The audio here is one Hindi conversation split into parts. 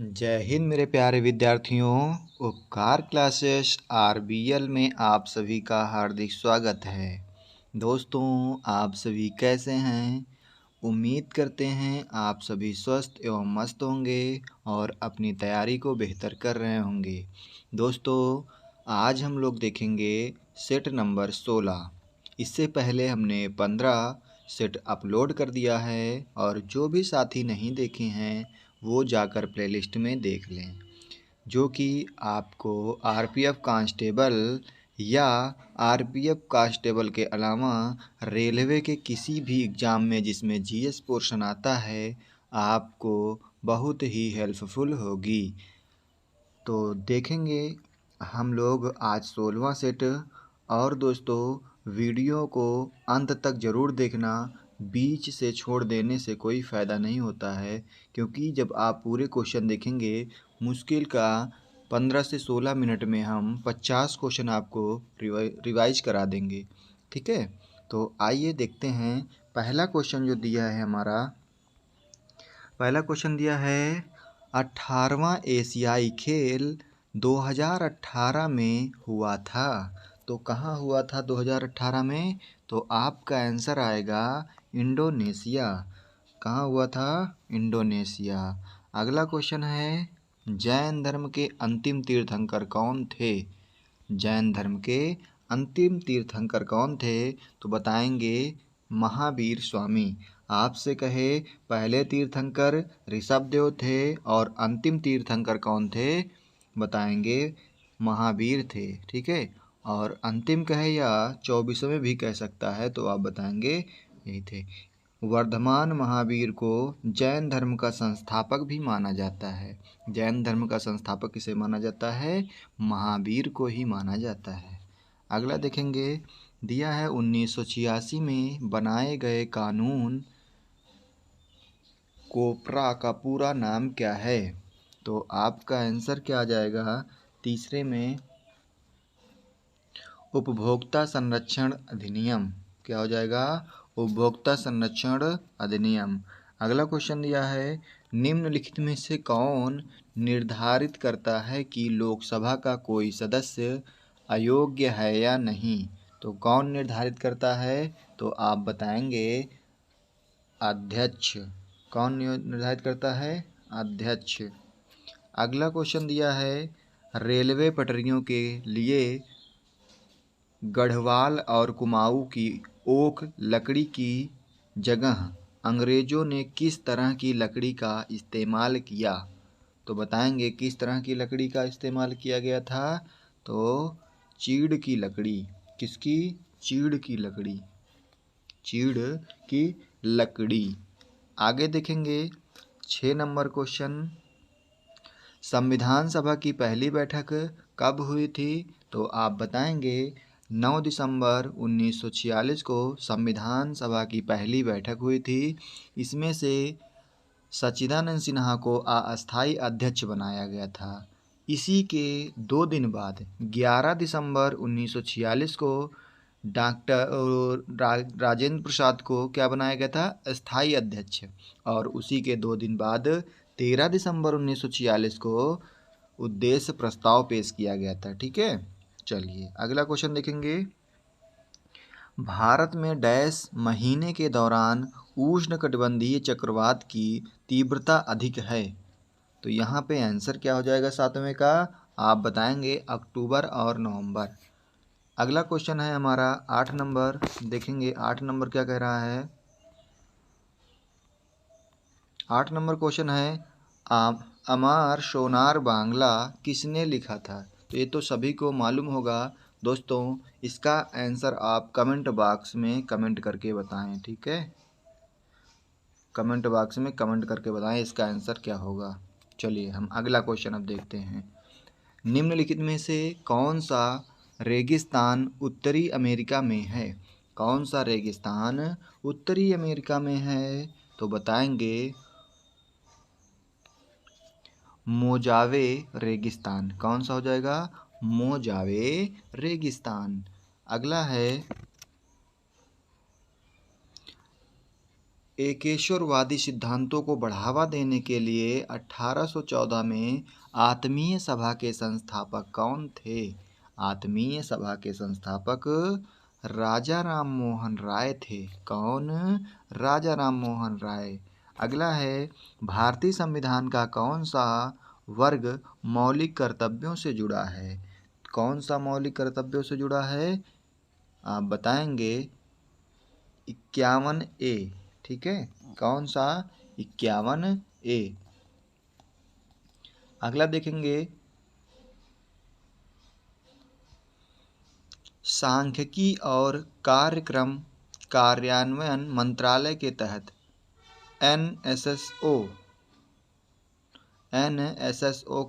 जय हिंद मेरे प्यारे विद्यार्थियों। उपकार क्लासेस आरबीएल में आप सभी का हार्दिक स्वागत है। दोस्तों, आप सभी कैसे हैं? उम्मीद करते हैं आप सभी स्वस्थ एवं मस्त होंगे और अपनी तैयारी को बेहतर कर रहे होंगे। दोस्तों, आज हम लोग देखेंगे सेट नंबर 16। इससे पहले हमने 15 सेट अपलोड कर दिया है और जो भी साथी नहीं देखे हैं वो जाकर प्लेलिस्ट में देख लें, जो कि आपको आरपीएफ कांस्टेबल या आरपीएफ कांस्टेबल के अलावा रेलवे के किसी भी एग्ज़ाम में जिसमें जीएस पोर्शन आता है आपको बहुत ही हेल्पफुल होगी। तो देखेंगे हम लोग आज 16वां सेट। और दोस्तों, वीडियो को अंत तक ज़रूर देखना, बीच से छोड़ देने से कोई फ़ायदा नहीं होता है, क्योंकि जब आप पूरे क्वेश्चन देखेंगे मुश्किल का 15 से 16 मिनट में हम 50 क्वेश्चन आपको रिवाइज करा देंगे। ठीक है, तो आइए देखते हैं। पहला क्वेश्चन जो दिया है हमारा, पहला क्वेश्चन दिया है 18वां एशियाई खेल 2018 में हुआ था। तो कहाँ हुआ था 2018 में? तो आपका आंसर आएगा इंडोनेशिया। कहाँ हुआ था? इंडोनेशिया। अगला क्वेश्चन है, जैन धर्म के अंतिम तीर्थंकर कौन थे? जैन धर्म के अंतिम तीर्थंकर कौन थे? तो बताएंगे महावीर स्वामी। आपसे कहे पहले तीर्थंकर ऋषभदेव थे और अंतिम तीर्थंकर कौन थे? बताएंगे महावीर थे। ठीक है, और अंतिम कहे या 24वें भी कह सकता है, तो आप बताएंगे यही थे। वर्धमान महावीर को जैन धर्म का संस्थापक भी माना जाता है। जैन धर्म का संस्थापक किसे माना जाता है? महावीर को ही माना जाता है। अगला देखेंगे, दिया है 1986 में बनाए गए कानून कोपरा का पूरा नाम क्या है? तो आपका आंसर क्या आ जाएगा? तीसरे में उपभोक्ता संरक्षण अधिनियम। क्या हो जाएगा? उपभोक्ता संरक्षण अधिनियम। अगला क्वेश्चन दिया है, निम्नलिखित में से कौन निर्धारित करता है कि लोकसभा का कोई सदस्य अयोग्य है या नहीं? तो कौन निर्धारित करता है? तो आप बताएंगे अध्यक्ष। कौन निर्धारित करता है? अध्यक्ष। अगला क्वेश्चन दिया है, रेलवे पटरियों के लिए गढ़वाल और कुमाऊं की ओक लकड़ी की जगह अंग्रेज़ों ने किस तरह की लकड़ी का इस्तेमाल किया? तो बताएंगे किस तरह की लकड़ी का इस्तेमाल किया गया था? तो चीड़ की लकड़ी। किसकी? चीड़ की लकड़ी। चीड़ की लकड़ी। आगे देखेंगे 6 नंबर क्वेश्चन, संविधान सभा की पहली बैठक कब हुई थी? तो आप बताएंगे 9 दिसंबर 1946 को संविधान सभा की पहली बैठक हुई थी। इसमें से सच्चिदानंद सिन्हा को अस्थायी अध्यक्ष बनाया गया था। इसी के 2 दिन बाद 11 दिसंबर 1946 को डॉक्टर राजेंद्र प्रसाद को क्या बनाया गया था? अस्थायी अध्यक्ष। और उसी के 2 दिन बाद 13 दिसंबर 1946 को उद्देश्य प्रस्ताव पेश किया गया था। ठीक है, चलिए अगला क्वेश्चन देखेंगे, भारत में डैश महीने के दौरान उष्णकटिबंधीय चक्रवात की तीव्रता अधिक है? तो यहाँ पे आंसर क्या हो जाएगा 7वें का? आप बताएंगे अक्टूबर और नवंबर। अगला क्वेश्चन है हमारा 8 नंबर। देखेंगे 8 नंबर क्या कह रहा है। 8 नंबर क्वेश्चन है, अमार सोनार बांग्ला किसने लिखा था? तो ये तो सभी को मालूम होगा दोस्तों। इसका आंसर आप कमेंट बॉक्स में कमेंट करके बताएं। ठीक है, कमेंट बॉक्स में कमेंट करके बताएं इसका आंसर क्या होगा। चलिए हम अगला क्वेश्चन अब देखते हैं, निम्नलिखित में से कौन सा रेगिस्तान उत्तरी अमेरिका में है? कौन सा रेगिस्तान उत्तरी अमेरिका में है? तो बताएंगे मोजावे रेगिस्तान। कौन सा हो जाएगा? मोजावे रेगिस्तान। अगला है, एकेश्वरवादी सिद्धांतों को बढ़ावा देने के लिए 1814 में आत्मीय सभा के संस्थापक कौन थे? आत्मीय सभा के संस्थापक राजा राम मोहन राय थे। कौन? राजा राम मोहन राय। अगला है, भारतीय संविधान का कौन सा वर्ग मौलिक कर्तव्यों से जुड़ा है? कौन सा मौलिक कर्तव्यों से जुड़ा है? आप बताएंगे 51A। ठीक है, कौन सा? 51A। अगला देखेंगे, सांख्यिकी और कार्यक्रम कार्यान्वयन मंत्रालय के तहत NSSO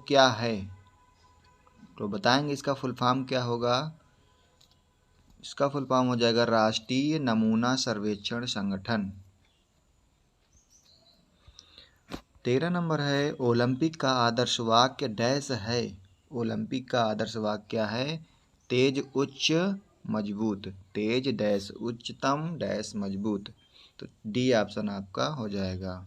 क्या है? तो बताएंगे इसका फुल फॉर्म क्या होगा। इसका फुल फॉर्म हो जाएगा राष्ट्रीय नमूना सर्वेक्षण संगठन। 13 नंबर है, ओलंपिक का आदर्श वाक्य डैश है। ओलंपिक का आदर्श वाक्य क्या है? तेज उच्च मजबूत। तेज डैश उच्चतम डैश मजबूत। तो डी ऑप्शन आपका हो जाएगा।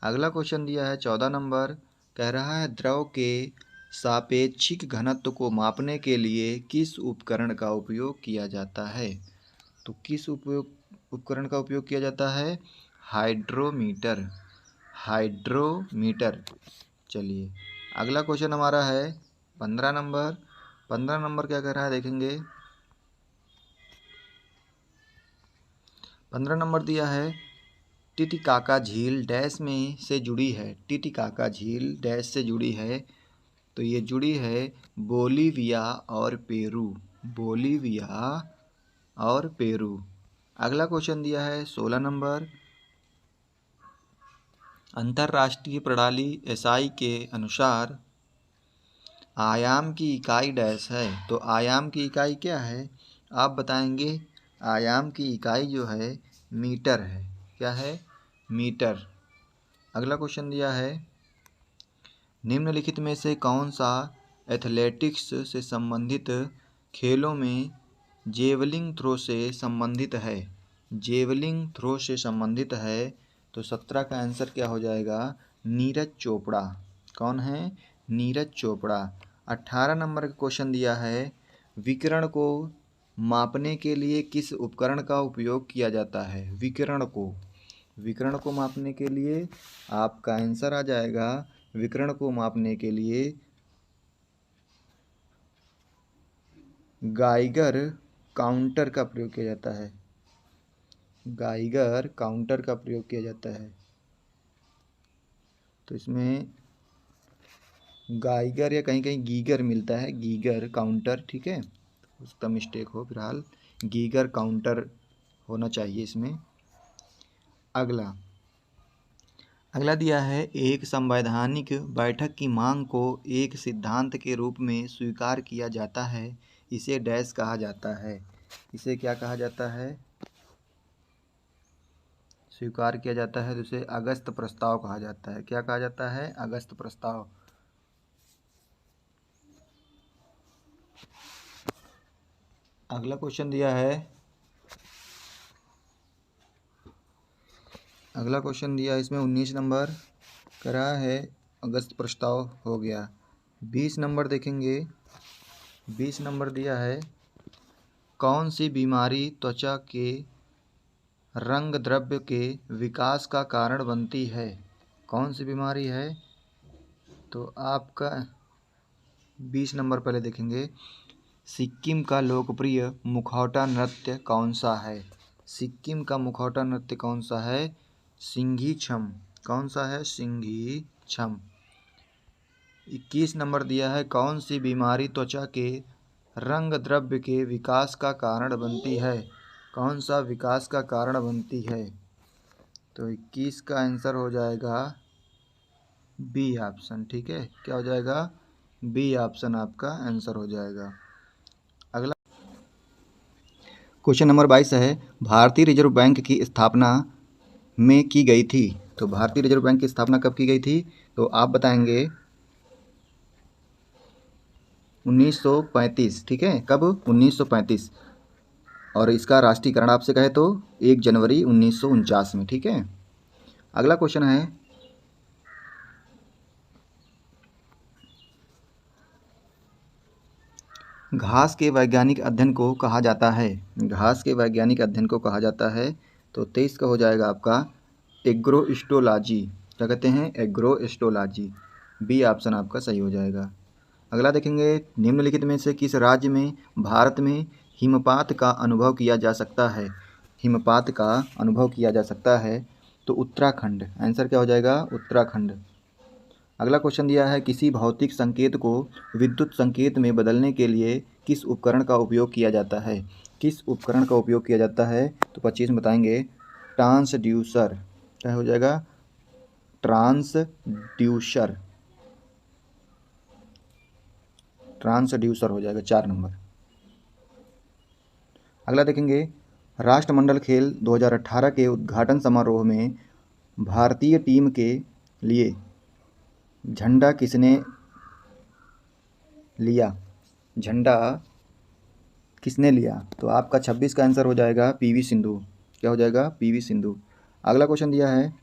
अगला क्वेश्चन दिया है 14 नंबर, कह रहा है द्रव के सापेक्षिक घनत्व को मापने के लिए किस उपकरण का उपयोग किया जाता है? तो किस उपकरण का उपयोग किया जाता है? हाइड्रोमीटर। हाइड्रोमीटर। चलिए, अगला क्वेश्चन हमारा है 15 नंबर। 15 नंबर क्या कह रहा है देखेंगे। 15 नंबर दिया है, टिटिकाका झील डैश में से जुड़ी है। टिटिकाका झील डैश से जुड़ी है। तो ये जुड़ी है बोलीविया और पेरू। बोलीविया और पेरू। अगला क्वेश्चन दिया है 16 नंबर, अंतरराष्ट्रीय प्रणाली SI के अनुसार आयाम की इकाई डैश है। तो आयाम की इकाई क्या है? आप बताएंगे। आयाम की इकाई जो है मीटर है। क्या है? मीटर। अगला क्वेश्चन दिया है, निम्नलिखित में से कौन सा एथलेटिक्स से संबंधित खेलों में जेवलिंग थ्रो से संबंधित है? जेवलिंग थ्रो से संबंधित है। तो 17 का आंसर क्या हो जाएगा? नीरज चोपड़ा। कौन है? नीरज चोपड़ा। 18 नंबर का क्वेश्चन दिया है, विकिरण को मापने के लिए किस उपकरण का उपयोग किया जाता है? विकिरण को मापने के लिए आपका आंसर आ जाएगा, विकिरण को मापने के लिए गाइगर काउंटर का प्रयोग किया जाता है। गाइगर काउंटर का प्रयोग किया जाता है। तो इसमें गाइगर या कहीं कहीं गीगर मिलता है। Geiger counter. ठीक है, उसका मिस्टेक हो, फिलहाल गीगर काउंटर होना चाहिए इसमें। अगला दिया है, एक संवैधानिक बैठक की मांग को एक सिद्धांत के रूप में स्वीकार किया जाता है। इसे डैश कहा जाता है। इसे क्या कहा जाता है? स्वीकार किया जाता है तो इसे अगस्त प्रस्ताव कहा जाता है। क्या कहा जाता है? अगस्त प्रस्ताव। अगला क्वेश्चन दिया है, इसमें 19 नंबर कह रहा है, अगस्त प्रस्ताव हो गया। 20 नंबर देखेंगे। 20 नंबर दिया है, कौन सी बीमारी त्वचा के रंग द्रव्य के विकास का कारण बनती है? कौन सी बीमारी है? तो आपका 20 नंबर पहले देखेंगे, सिक्किम का लोकप्रिय मुखौटा नृत्य कौन सा है? सिक्किम का मुखौटा नृत्य कौन सा है? सिंघी छम। कौन सा है? सिंघी छम। 21 नंबर दिया है, कौन सी बीमारी त्वचा के रंग द्रव्य के विकास का कारण बनती है? कौन सा विकास का कारण बनती है? तो 21 का आंसर हो जाएगा बी ऑप्शन। ठीक है, क्या हो जाएगा? बी ऑप्शन आपका आंसर हो जाएगा। अगला क्वेश्चन नंबर 22 है, भारतीय रिजर्व बैंक की स्थापना में की गई थी। तो भारतीय रिजर्व बैंक की स्थापना कब की गई थी? तो आप बताएंगे 1935। ठीक है, कब? 1935। और इसका राष्ट्रीयकरण आपसे कहे तो 1 जनवरी 1949 में। ठीक है, अगला क्वेश्चन है, घास के वैज्ञानिक अध्ययन को कहा जाता है, घास के वैज्ञानिक अध्ययन को कहा जाता है। तो 23 का हो जाएगा आपका एग्रोस्टोलॉजी। क्या कहते हैं? एग्रोस्टोलॉजी। बी ऑप्शन आपका सही हो जाएगा। अगला देखेंगे, निम्नलिखित में से किस राज्य में भारत में हिमपात का अनुभव किया जा सकता है? हिमपात का अनुभव किया जा सकता है तो उत्तराखंड। आंसर क्या हो जाएगा? उत्तराखंड। अगला क्वेश्चन दिया है, किसी भौतिक संकेत को विद्युत संकेत में बदलने के लिए किस उपकरण का उपयोग किया जाता है? किस उपकरण का उपयोग किया जाता है? तो 25 में बताएंगे, ट्रांसड्यूसर। क्या हो जाएगा? ट्रांसड्यूसर। ट्रांसड्यूसर हो जाएगा 4 नंबर। अगला देखेंगे, राष्ट्रमंडल खेल 2018 के उद्घाटन समारोह में भारतीय टीम के लिए झंडा किसने लिया? झंडा किसने लिया? तो आपका 26 का आंसर हो जाएगा पीवी सिंधु। क्या हो जाएगा? पीवी सिंधु। अगला क्वेश्चन दिया है,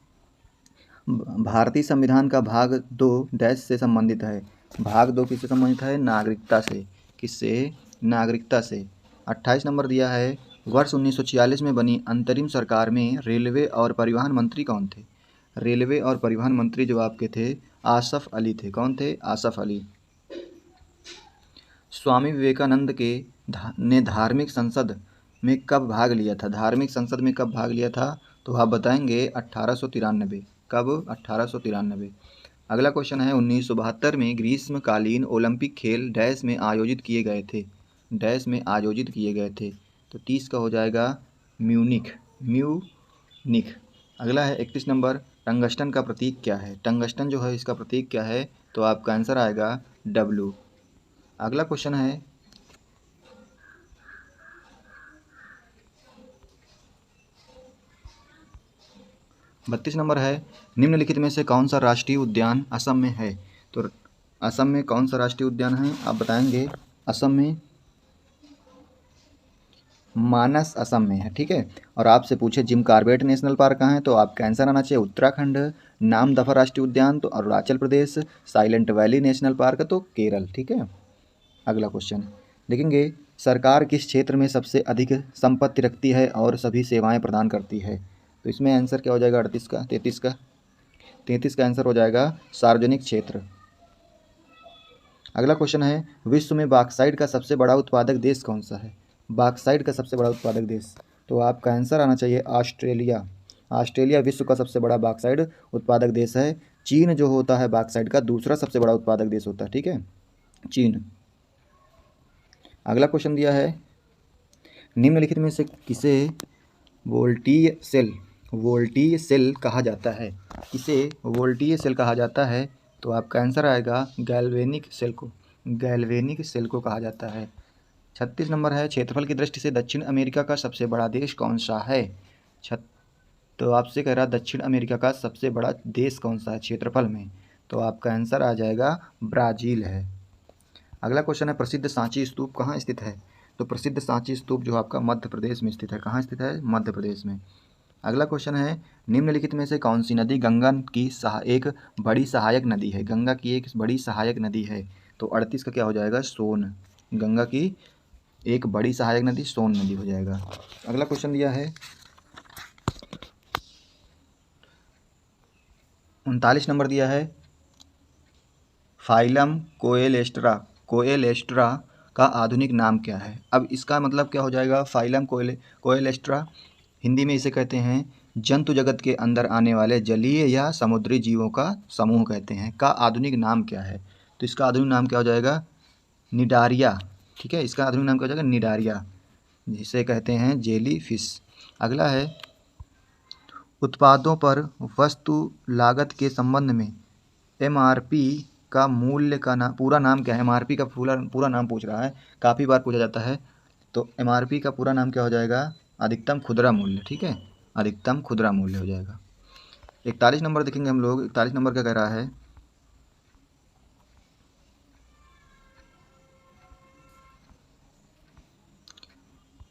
भारतीय संविधान का भाग 2 डैश से संबंधित है। भाग 2 किससे संबंधित है? नागरिकता से। किससे? नागरिकता से। 28 नंबर दिया है, वर्ष 1946 में बनी अंतरिम सरकार में रेलवे और परिवहन मंत्री कौन थे? रेलवे और परिवहन मंत्री जो आपके थे, आसफ अली थे। कौन थे? आसफ अली। स्वामी विवेकानंद ने धार्मिक संसद में कब भाग लिया था? धार्मिक संसद में कब भाग लिया था? तो आप बताएंगे 1893। कब? 1893। अगला क्वेश्चन है, 1972 में ग्रीष्मकालीन ओलंपिक खेल डैश में आयोजित किए गए थे। डैश में आयोजित किए गए थे। तो 30 का हो जाएगा म्यूनिख। म्यूनिख। अगला है 31 नंबर, टंगस्टन का प्रतीक क्या है? टंगस्टन जो है इसका प्रतीक क्या है? तो आपका आंसर आएगा W। अगला क्वेश्चन है, बत्तीस नंबर है, निम्नलिखित में से कौन सा राष्ट्रीय उद्यान असम में है? तो असम में कौन सा राष्ट्रीय उद्यान है? आप बताएंगे असम में मानस असम में है। ठीक है, और आपसे पूछे जिम कॉर्बेट नेशनल पार्क कहाँ है? तो आपका आंसर आना चाहिए उत्तराखंड। नामदफा राष्ट्रीय उद्यान तो Arunachal Pradesh. Silent valley national park तो केरल। ठीक है, अगला क्वेश्चन देखेंगे, सरकार किस क्षेत्र में सबसे अधिक संपत्ति रखती है और सभी सेवाएं प्रदान करती है? तो इसमें आंसर क्या हो जाएगा? 38 का 33 का 33 का आंसर हो जाएगा सार्वजनिक क्षेत्र। अगला क्वेश्चन है, विश्व में बॉक्साइट का सबसे बड़ा उत्पादक देश कौन सा है? बॉक्साइट का सबसे बड़ा उत्पादक देश, तो आपका आंसर आना चाहिए ऑस्ट्रेलिया। ऑस्ट्रेलिया विश्व का सबसे बड़ा बॉक्साइट उत्पादक देश है। चीन जो होता है बॉक्साइट का दूसरा सबसे बड़ा उत्पादक देश होता है। ठीक है, चीन। अगला क्वेश्चन दिया है, निम्नलिखित में से किसे वोल्टीय सेल कहा जाता है? किसे वोल्टीय सेल कहा जाता है? तो आपका आंसर आएगा गैल्वेनिक सेल को। गैल्वेनिक सेल को कहा जाता है। 36 नंबर है, क्षेत्रफल की दृष्टि से दक्षिण अमेरिका का सबसे बड़ा देश कौन सा है? तो आपसे कह रहा दक्षिण अमेरिका का सबसे बड़ा देश कौन सा है क्षेत्रफल में? तो आपका आंसर आ जाएगा ब्राज़ील है। अगला क्वेश्चन है, प्रसिद्ध सांची स्तूप कहाँ स्थित है? तो प्रसिद्ध सांची स्तूप जो आपका मध्य प्रदेश में स्थित है। कहाँ स्थित है? मध्य प्रदेश में। अगला क्वेश्चन है, निम्नलिखित में से कौन सी नदी गंगा की एक बड़ी सहायक नदी है? गंगा की एक बड़ी सहायक नदी है। तो 38 का क्या हो जाएगा? सोन। गंगा की एक बड़ी सहायक नदी सोन नदी हो जाएगा। अगला क्वेश्चन दिया है, 39 नंबर दिया है, फाइलम कोएलेस्ट्रा का आधुनिक नाम क्या है? अब इसका मतलब क्या हो जाएगा? फाइलम कोएलेस्ट्रा, हिंदी में इसे कहते हैं जंतु जगत के अंदर आने वाले जलीय या समुद्री जीवों का समूह कहते हैं। का आधुनिक नाम क्या है? तो इसका आधुनिक नाम क्या हो जाएगा? निडारिया। ठीक है, इसका आधुनिक नाम क्या हो जाएगा? निडारिया, जिसे कहते हैं जेली फिश। अगला है, उत्पादों पर वस्तु लागत के संबंध में एमआरपी का मूल्य का पूरा नाम क्या है? एमआरपी का पूरा नाम पूछ रहा है, काफ़ी बार पूछा जाता है। तो एमआरपी का पूरा नाम क्या हो जाएगा? अधिकतम खुदरा मूल्य। ठीक है, अधिकतम खुदरा मूल्य हो जाएगा। 41 नंबर देखेंगे हम लोग। 41 नंबर क्या कह रहा है,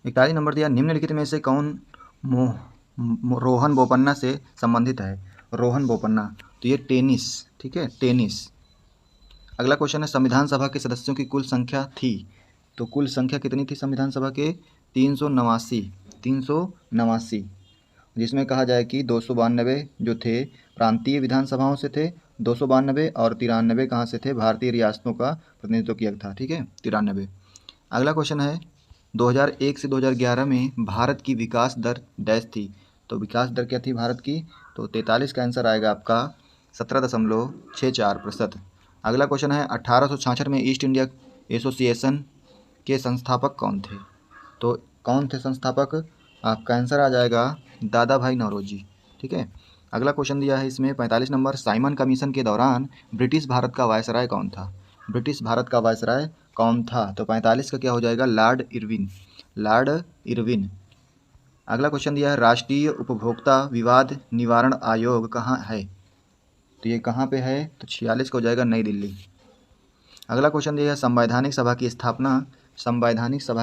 41 नंबर दिया, निम्नलिखित में से कौन रोहन बोपन्ना से संबंधित है? रोहन बोपन्ना, तो ये टेनिस, ठीक है, टेनिस। अगला क्वेश्चन है, संविधान सभा के सदस्यों की कुल संख्या थी, तो कुल संख्या कितनी थी संविधान सभा के? 389, जिसमें कहा जाए कि 292 जो थे प्रांतीय विधानसभाओं से थे, 292 और 93 कहाँ से थे? भारतीय रियासतों का प्रतिनिधित्व किया था, ठीक है, 93। अगला क्वेश्चन है, 2001 से 2011 में भारत की विकास दर डैश थी, तो विकास दर क्या थी भारत की? तो 43 का आंसर आएगा आपका 17.64%। अगला क्वेश्चन है, 1866 में ईस्ट इंडिया एसोसिएशन के संस्थापक कौन थे? तो कौन थे संस्थापक? आपका आंसर आ जाएगा दादा भाई नौरोजी, ठीक है। अगला क्वेश्चन दिया है इसमें 45 नंबर, साइमन कमीशन के दौरान ब्रिटिश भारत का वायसराय कौन था? ब्रिटिश भारत का वायसराय कौन था? तो 45 का क्या हो जाएगा? Lord Irwin, Lord Irwin. अगला क्वेश्चन दिया है, राष्ट्रीय उपभोक्ता विवाद निवारण आयोग कहाँ है? तो ये कहाँ पे है? तो 46 का हो जाएगा नई दिल्ली। अगला क्वेश्चन दिया है, संवैधानिक सभा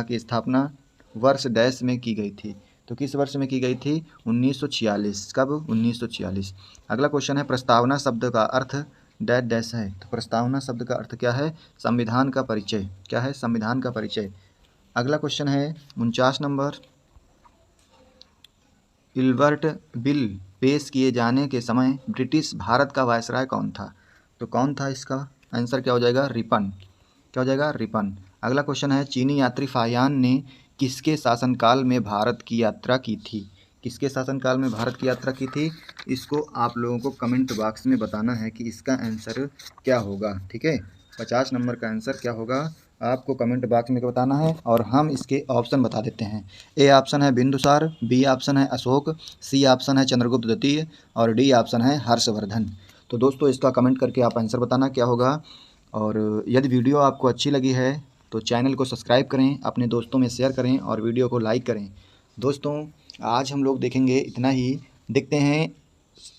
की स्थापना वर्ष डैश में की गई थी, तो किस वर्ष में की गई थी? 1946। कब? 1946। अगला क्वेश्चन है, प्रस्तावना शब्द का अर्थ डैश डैश है, तो प्रस्तावना शब्द का अर्थ क्या है? संविधान का परिचय। क्या है? संविधान का परिचय। अगला क्वेश्चन है 49 नंबर, इल्बर्ट बिल पेश किए जाने के समय ब्रिटिश भारत का वायसराय कौन था? तो कौन था? इसका आंसर क्या हो जाएगा? रिपन। क्या हो जाएगा? रिपन। अगला क्वेश्चन है, चीनी यात्री फाहियान ने किसके शासनकाल में भारत की यात्रा की थी? किसके शासनकाल में भारत की यात्रा की थी? इसको आप लोगों को कमेंट बॉक्स में बताना है कि इसका आंसर क्या होगा, ठीक है। 50 नंबर का आंसर क्या होगा आपको कमेंट बॉक्स में बताना है, और हम इसके ऑप्शन बता देते हैं। ए ऑप्शन है बिंदुसार, बी ऑप्शन है अशोक, सी ऑप्शन है चंद्रगुप्त द्वितीय, और डी ऑप्शन है हर्षवर्धन। तो दोस्तों इसका कमेंट करके आप आंसर बताना क्या होगा। और यदि वीडियो आपको अच्छी लगी है तो चैनल को सब्सक्राइब करें, अपने दोस्तों में शेयर करें और वीडियो को लाइक करें। दोस्तों आज हम लोग देखेंगे इतना ही, देखते हैं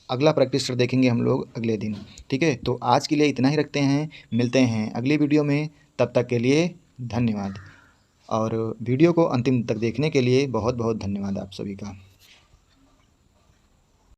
अगला प्रैक्टिस सेट देखेंगे हम लोग अगले दिन, ठीक है। तो आज के लिए इतना ही रखते हैं, मिलते हैं अगली वीडियो में, तब तक के लिए धन्यवाद। और वीडियो को अंतिम तक देखने के लिए बहुत बहुत धन्यवाद आप सभी का।